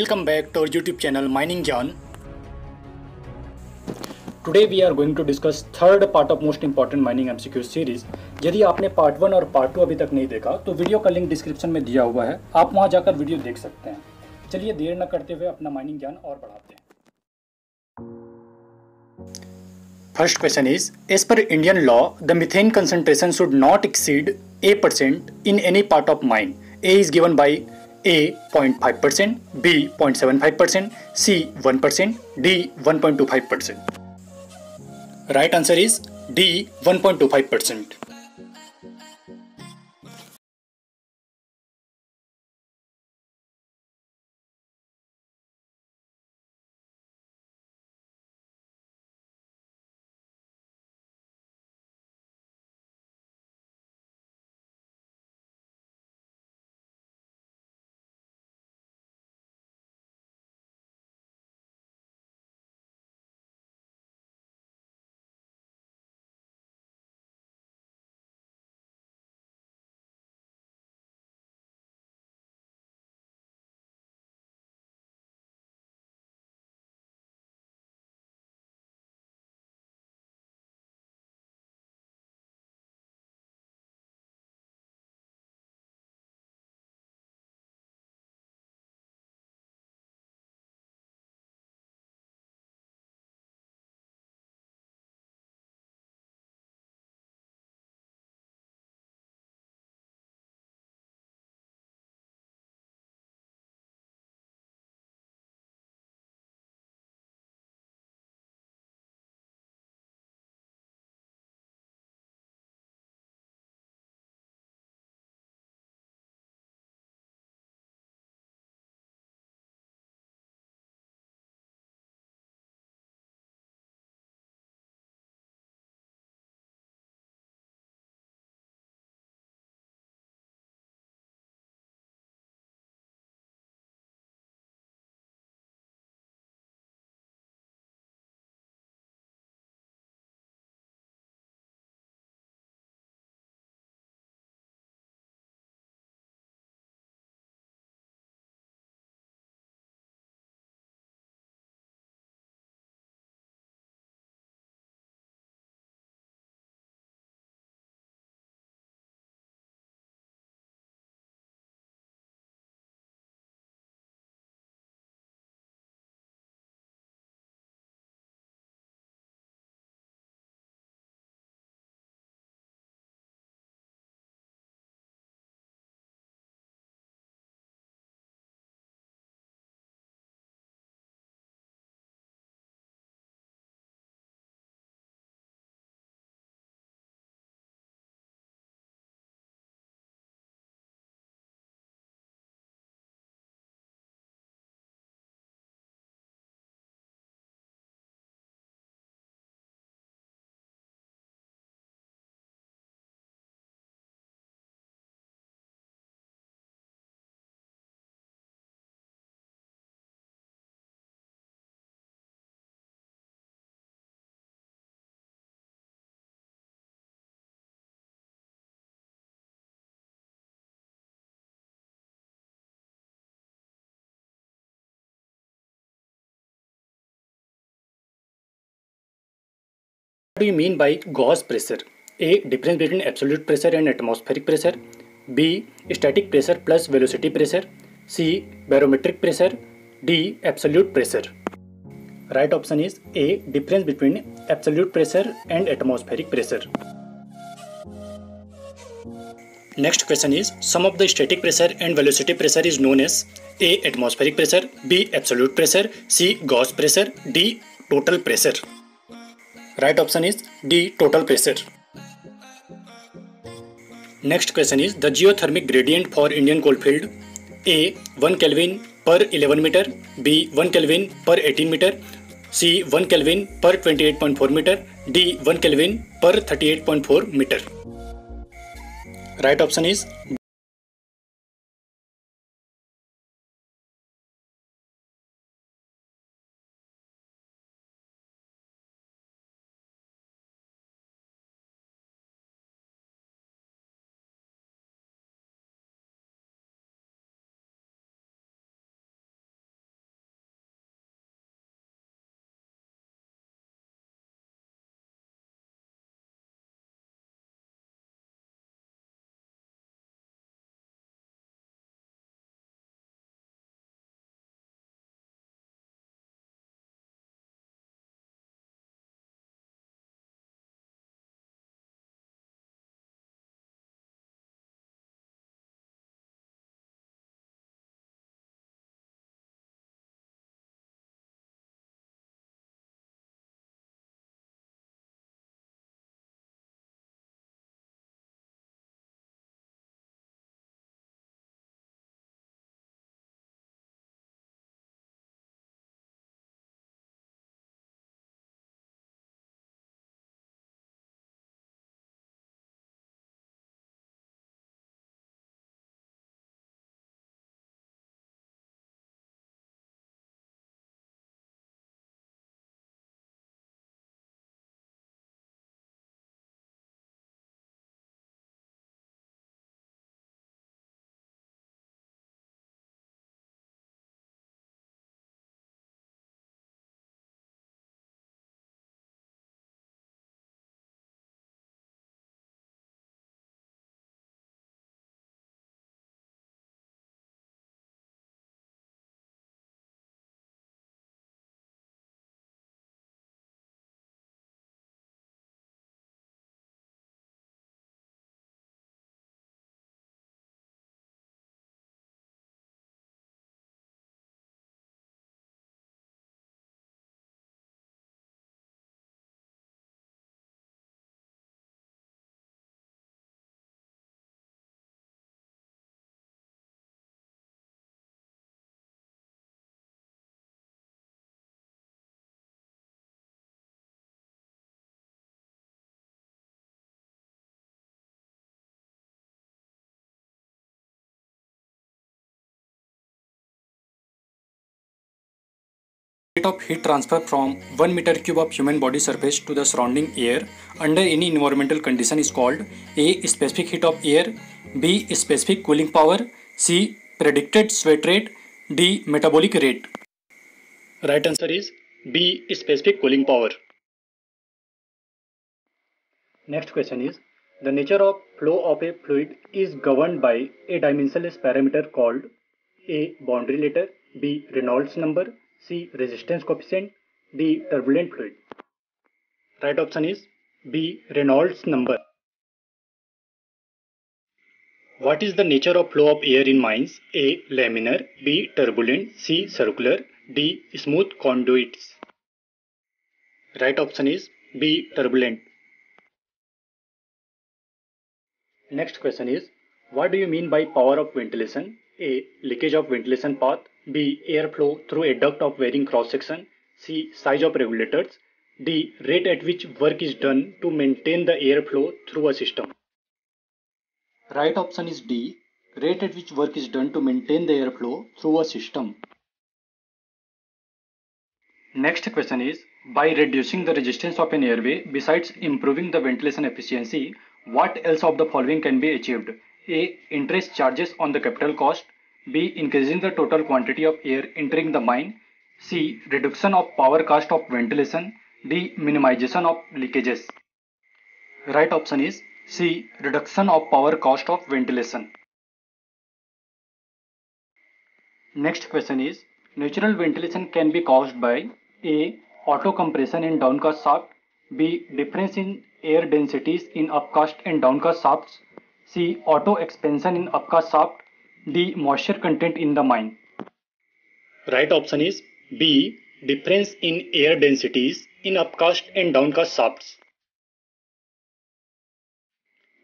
Welcome back to our YouTube channel Mining Gyan. Today we are going to discuss third part of most important mining MCQ series. यदि आपने part 1 और part 2 अभी तक नहीं देखा तो वीडियो का लिंक डिस्क्रिप्शन में दिया हुआ है, आप वहां जाकर वीडियो देख सकते हैं। चलिए देर न करते हुए अपना माइनिंग ज्ञान और बढ़ाते हैं। First question is, as per Indian law, the methane concentration should not exceed A% in any part of mine. A is given by A 0.5%, B 0.75%, C 1%, D 1.25%. Right answer is D 1.25%. What do you mean by Gauss pressure? A. Difference between absolute pressure and atmospheric pressure. B. Static pressure plus velocity pressure. C. Barometric pressure. D. Absolute pressure. Right option is A. Difference between absolute pressure and atmospheric pressure. Next question is, sum of the static pressure and velocity pressure is known as A. Atmospheric pressure. B. Absolute pressure. C. Gauss pressure. D. Total pressure. Right option is D. Total pressure. Next question is, the geothermic gradient for Indian coalfield. A. 1 Kelvin per 11 meter. B. 1 Kelvin per 18 meter. C. 1 Kelvin per 28.4 meter. D. 1 Kelvin per 38.4 meter. Right option is Rate of heat transfer from 1 meter cube of human body surface to the surrounding air under any environmental condition is called A. Specific heat of air, B. Specific cooling power, C. Predicted sweat rate, D. Metabolic rate. Right answer is B. Specific cooling power. Next question is, the nature of flow of a fluid is governed by a dimensionless parameter called A. Boundary layer, B. Reynolds number, C. Resistance coefficient, D. Turbulent fluid. Right option is B. Reynolds number. What is the nature of flow of air in mines? A. Laminar, B. Turbulent, C. Circular, D. Smooth conduits. Right option is B. Turbulent. Next question is, what do you mean by power of ventilation? A. Leakage of ventilation path, B. Airflow through a duct of varying cross section, C. Size of regulators, D. Rate at which work is done to maintain the airflow through a system. Right option is D. Rate at which work is done to maintain the airflow through a system. Next question is, by reducing the resistance of an airway, besides improving the ventilation efficiency, what else of the following can be achieved? A. Interest charges on the capital cost. B. Increasing the total quantity of air entering the mine. C. Reduction of power cost of ventilation. D. Minimization of leakages. Right option is C. Reduction of power cost of ventilation. Next question is, natural ventilation can be caused by A. Auto compression in downcast shaft, B. Difference in air densities in upcast and downcast shafts, C. Auto expansion in upcast shaft, D. Moisture content in the mine. Right option is B. Difference in air densities in upcast and downcast shafts.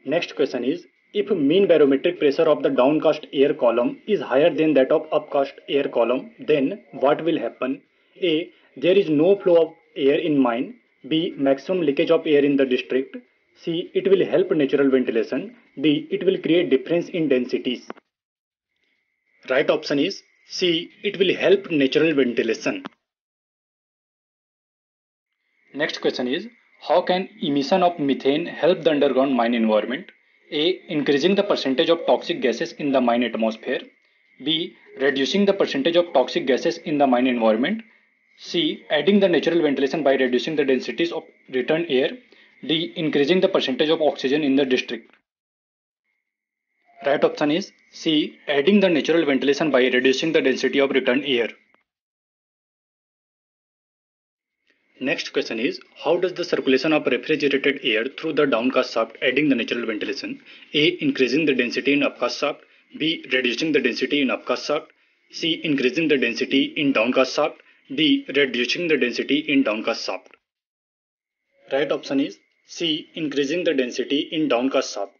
Next question is, if mean barometric pressure of the downcast air column is higher than that of upcast air column, then what will happen? A. There is no flow of air in mine. B. Maximum leakage of air in the district. C. It will help natural ventilation. D. It will create difference in densities. Right option is C. It will help natural ventilation. Next question is, how can emission of methane help the underground mine environment? A. Increasing the percentage of toxic gases in the mine atmosphere. B. Reducing the percentage of toxic gases in the mine environment. C. Adding the natural ventilation by reducing the densities of return air. D. Increasing the percentage of oxygen in the district. Right option is C. Adding the natural ventilation by reducing the density of return air. Next question is, how does the circulation of refrigerated air through the downcast shaft adding the natural ventilation? A. Increasing the density in upcast shaft. B. Reducing the density in upcast shaft. C. Increasing the density in downcast shaft. D. Reducing the density in downcast shaft. Right option is C. Increasing the density in downcast shaft.